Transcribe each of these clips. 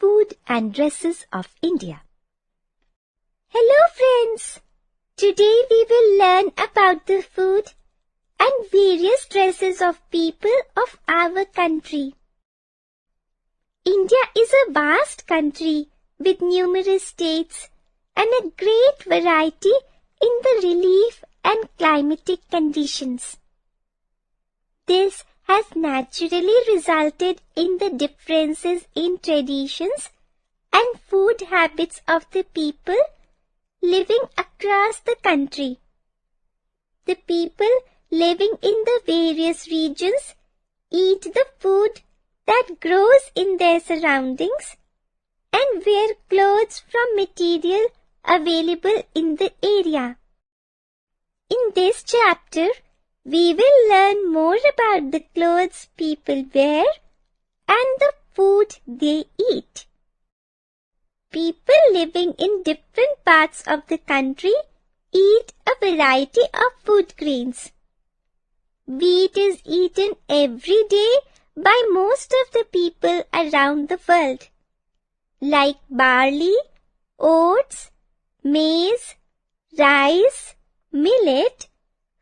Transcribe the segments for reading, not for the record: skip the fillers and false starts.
Food and Dresses of India. Hello friends! Today we will learn about the food and various dresses of people of our country. India is a vast country with numerous states and a great variety in the relief and climatic conditions. This has naturally resulted in the differences in traditions and food habits of the people living across the country. The people living in the various regions eat the food that grows in their surroundings and wear clothes from material available in the area. In this chapter, we will learn more about the clothes people wear and the food they eat. People living in different parts of the country eat a variety of food grains. Wheat is eaten every day by most of the people around the world, like barley, oats, maize, rice, millet.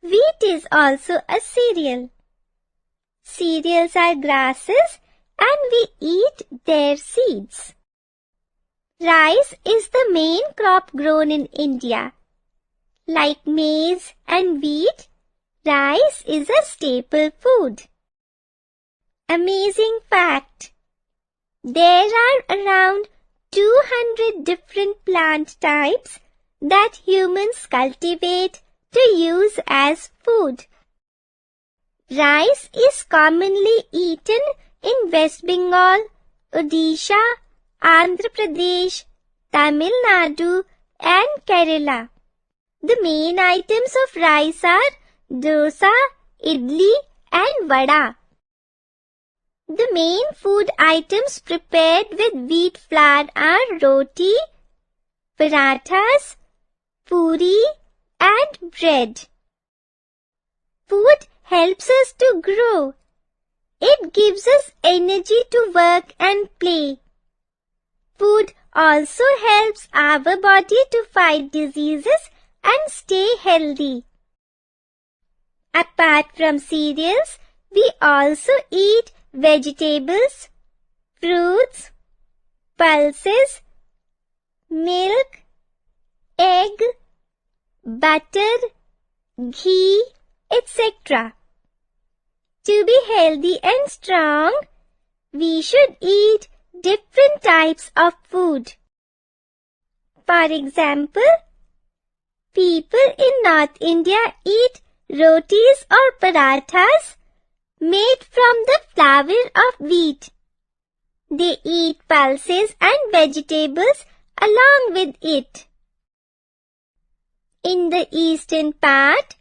Wheat is also a cereal. Cereals are grasses and we eat their seeds. Rice is the main crop grown in India. Like maize and wheat, rice is a staple food. Amazing fact! There are around 200 different plant types that humans cultivate to use as food. Rice is commonly eaten in West Bengal, Odisha, Andhra Pradesh, Tamil Nadu and Kerala. The main items of rice are dosa, idli and vada. The main food items prepared with wheat flour are roti, parathas, puri and bread. Food helps us to grow. It gives us energy to work and play. Food also helps our body to fight diseases and stay healthy. Apart from cereals, we also eat vegetables, fruits, pulses, milk, egg, butter, ghee, etc. To be healthy and strong, we should eat different types of food. For example, people in North India eat rotis or parathas made from the flour of wheat. They eat pulses and vegetables along with it. In the eastern part,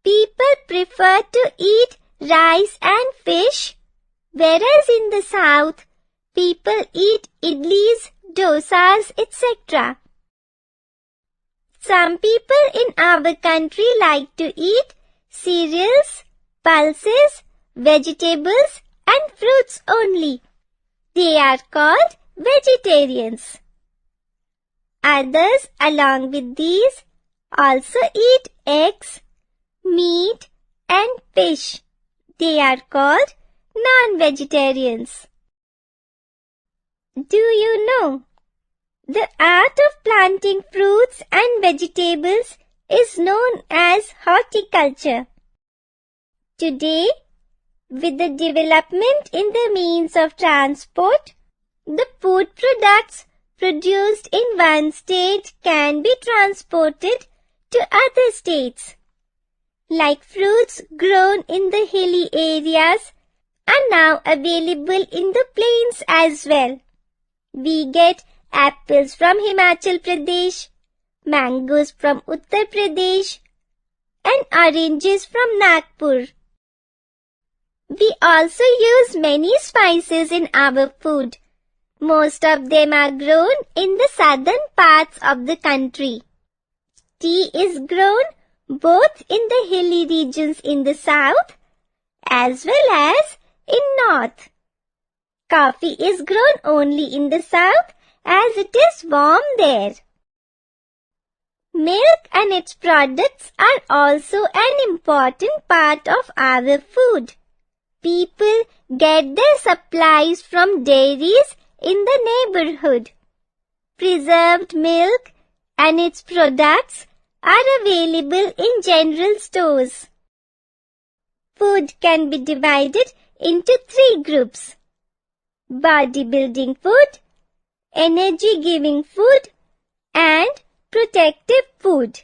people prefer to eat rice and fish, whereas in the south, people eat idlis, dosas, etc. Some people in our country like to eat cereals, pulses, vegetables and fruits only. They are called vegetarians. Others, along with these, also eat eggs, meat and fish. They are called non-vegetarians. Do you know? The art of planting fruits and vegetables is known as horticulture. Today, with the development in the means of transport, the food products produced in one state can be transported to other states. Like fruits grown in the hilly areas are now available in the plains as well. We get apples from Himachal Pradesh, mangoes from Uttar Pradesh, and oranges from Nagpur. We also use many spices in our food. Most of them are grown in the southern parts of the country. Tea is grown both in the hilly regions in the south as well as in north. Coffee is grown only in the south as it is warm there. Milk and its products are also an important part of our food. People get their supplies from dairies in the neighborhood. Preserved milk and its products are available in general stores. Food can be divided into 3 groups: bodybuilding food, energy-giving food, and protective food.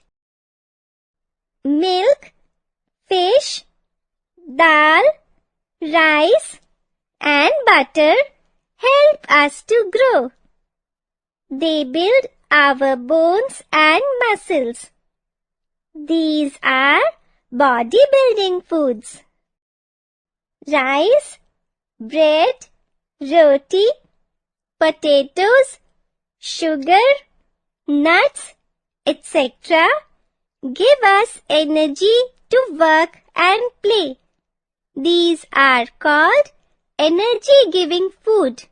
Milk, fish, dal, rice, and butter help us to grow. They build our bones and muscles. These are bodybuilding foods. Rice, bread, roti, potatoes, sugar, nuts, etc. give us energy to work and play. These are called energy-giving food.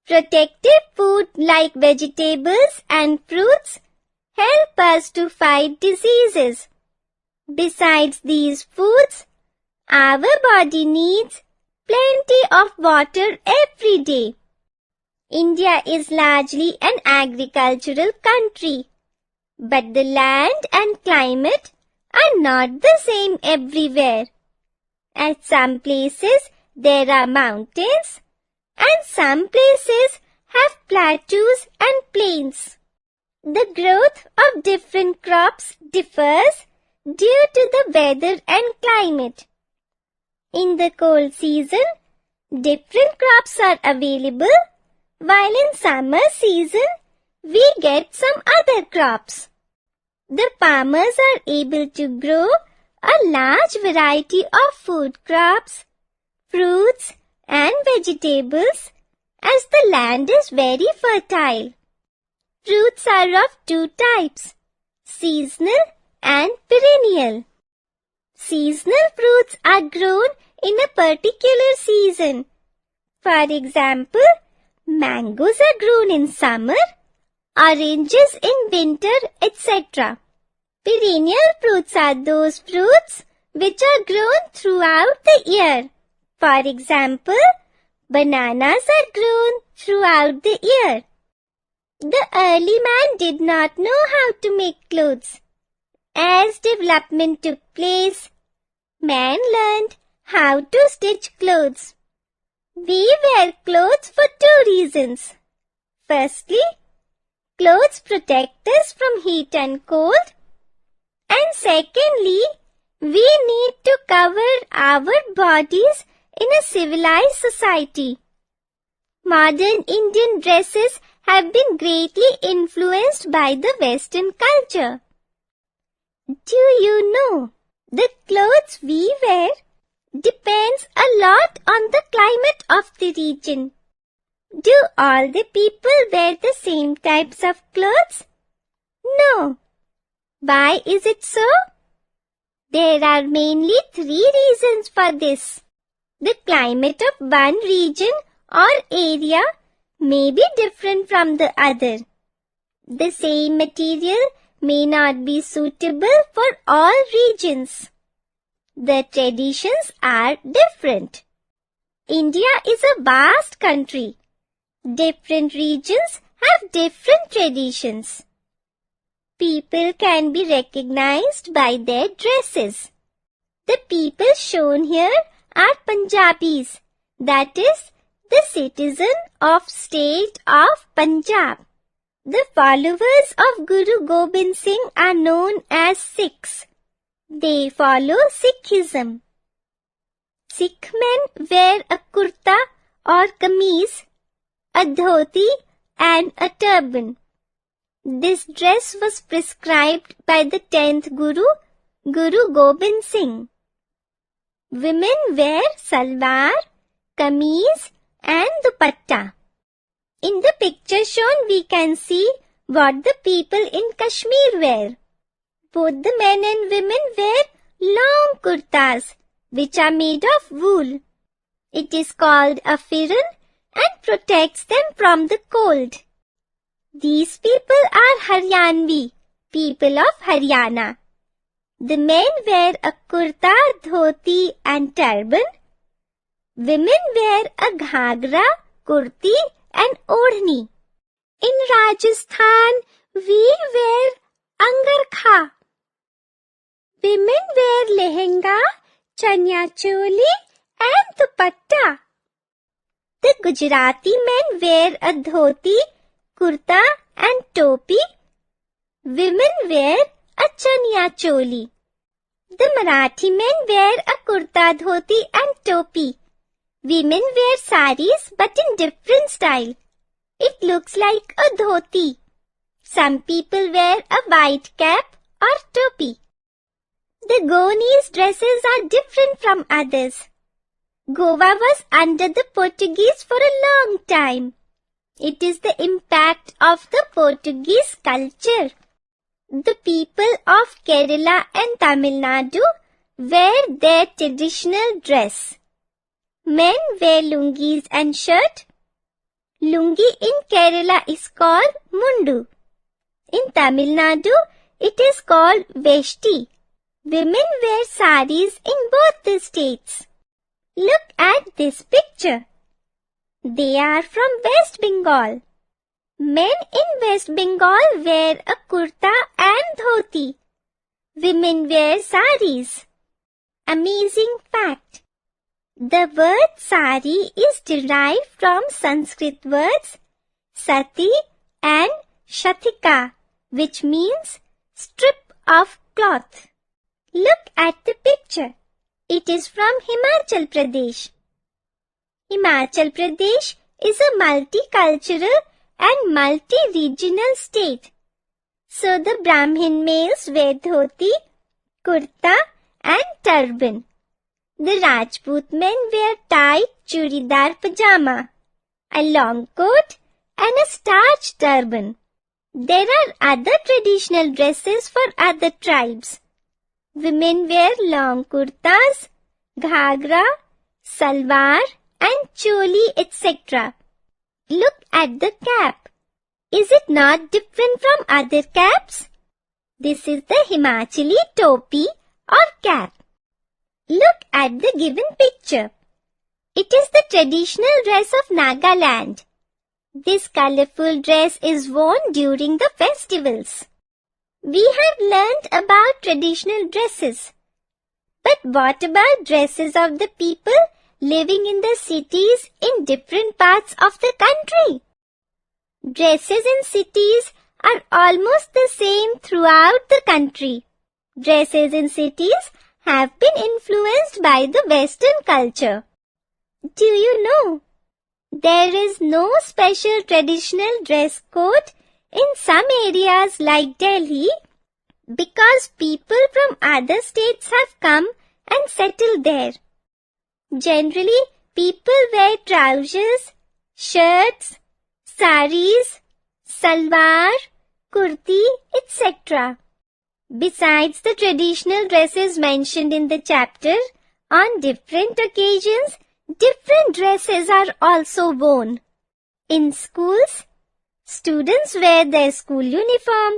Protective food like vegetables and fruits help us to fight diseases. Besides these foods, our body needs plenty of water every day. India is largely an agricultural country, but the land and climate are not the same everywhere. At some places there are mountains, and some places have plateaus and plains. The growth of different crops differs due to the weather and climate. In the cold season, different crops are available, while in summer season, we get some other crops. The farmers are able to grow a large variety of food crops, fruits, and vegetables as the land is very fertile. Fruits are of 2 types, seasonal and perennial. Seasonal fruits are grown in a particular season. For example, mangoes are grown in summer, oranges in winter, etc. Perennial fruits are those fruits which are grown throughout the year. For example, bananas are grown throughout the year. The early man did not know how to make clothes. As development took place, man learned how to stitch clothes. We wear clothes for 2 reasons. Firstly, clothes protect us from heat and cold. And secondly, we need to cover our bodies in a civilized society. Modern Indian dresses have been greatly influenced by the Western culture. Do you know, the clothes we wear depends a lot on the climate of the region. Do all the people wear the same types of clothes? No. Why is it so? There are mainly 3 reasons for this. The climate of one region or area may be different from the other. The same material may not be suitable for all regions. The traditions are different. India is a vast country. Different regions have different traditions. People can be recognized by their dresses. The people shown here are Punjabis, that is, the citizen of state of Punjab. The followers of Guru Gobind Singh are known as Sikhs. They follow Sikhism. Sikh men wear a kurta or kameez, a dhoti and a turban. This dress was prescribed by the 10th Guru, Guru Gobind Singh. Women wear salwar, kameez and dupatta. In the picture shown, we can see what the people in Kashmir wear. Both the men and women wear long kurtas, which are made of wool. It is called a firan and protects them from the cold. These people are Haryanvi, people of Haryana. The men wear a kurta, dhoti and turban. Women wear a ghagra, kurti and odhni. In Rajasthan, we wear angarkha. Women wear lehenga, chanya choli and dupatta. The Gujarati men wear a dhoti, kurta and topi. Women wear a chanya choli. The Marathi men wear a kurta, dhoti and topi. Women wear saris but in different style. It looks like a dhoti. Some people wear a white cap or topi. The Goanese dresses are different from others. Goa was under the Portuguese for a long time. It is the impact of the Portuguese culture. The people of Kerala and Tamil Nadu wear their traditional dress. Men wear lungis and shirt. Lungi in Kerala is called mundu. In Tamil Nadu, it is called veshti. Women wear saris in both the states. Look at this picture. They are from West Bengal. Men in West Bengal wear a kurta and dhoti. Women wear saris. Amazing fact. The word sari is derived from Sanskrit words sati and shatika, which means strip of cloth. Look at the picture. It is from Himachal Pradesh. Himachal Pradesh is a multicultural and multi-regional state. So the Brahmin males wear dhoti, kurta and turban. The Rajput men wear tight churidar pajama, a long coat and a starched turban. There are other traditional dresses for other tribes. Women wear long kurtas, ghagra, salwar and choli, etc. Look at the cap. Is it not different from other caps? This is the Himachali topi or cap. Look at the given picture. It is the traditional dress of Nagaland. This colorful dress is worn during the festivals. We have learnt about traditional dresses. But what about dresses of the people living in the cities in different parts of the country? Dresses in cities are almost the same throughout the country. Dresses in cities have been influenced by the Western culture. Do you know? There is no special traditional dress code in some areas like Delhi because people from other states have come and settled there. Generally, people wear trousers, shirts, saris, salwar, kurti, etc. Besides the traditional dresses mentioned in the chapter, on different occasions, different dresses are also worn. In schools, students wear their school uniform.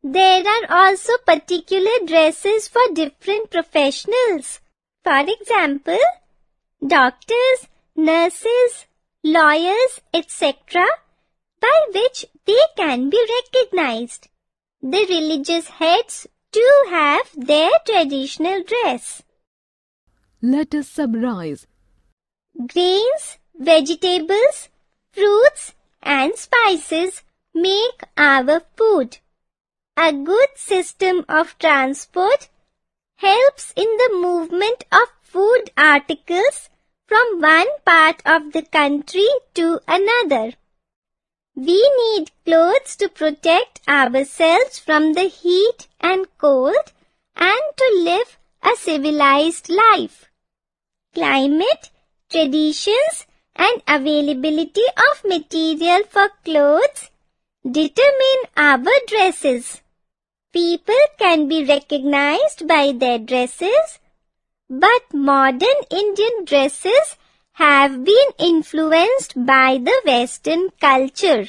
There are also particular dresses for different professionals. For example, doctors, nurses, lawyers, etc., by which they can be recognized. The religious heads too have their traditional dress. Let us summarize. Grains, vegetables, fruits and spices make our food. A good system of transport helps in the movement of food articles from one part of the country to another. We need clothes to protect ourselves from the heat and cold and to live a civilized life. Climate, traditions and availability of material for clothes determine our dresses. People can be recognized by their dresses, but modern Indian dresses have been influenced by the Western culture.